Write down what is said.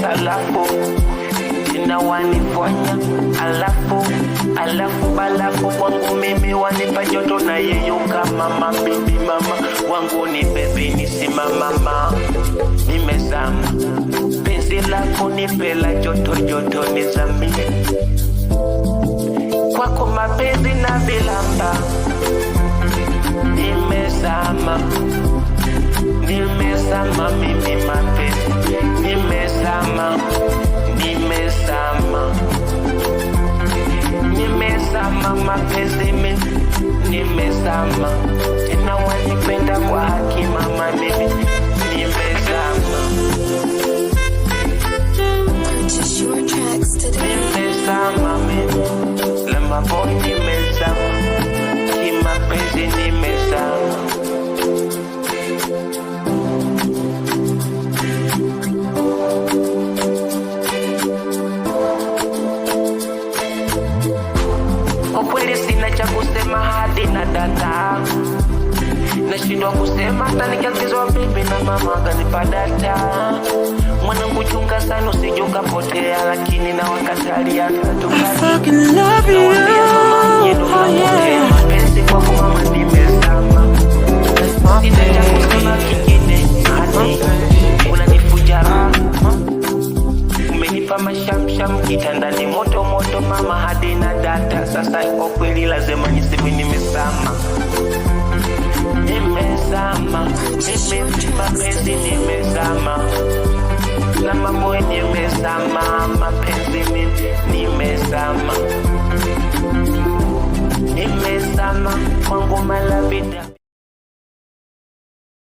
salafu tena wanifanya alafu balafu wangu mimi wanipa joto na yeyuka mama baby mama wangu ni baby nisimama nimezama penzi lako nipela joto nizamie kwako mapenzi na vilamba nimezama mimi mapenzi nimezama mapenzi mimi nimezama tena wanipenda kwa haki mama mimi nimezama mimi lema boy nimezama kimapenzi nimezama ukweli sina cha kusema hadi na data nashindwa kusema hata nikiagizwa bibi na mama kanipa data mwanangu chunga sana usije ukapotea lakini na wakatalia fucking love you mapenzi kwa mama nimezama sina cha kusema kingine hadi unanifuja umenipa mashamsham kitandani moto mama hadi na data sasa kwa kweli lazima niseme nimezama mapenzi nimezama na mambo nimezama mapenzi nimezama kwangu malavida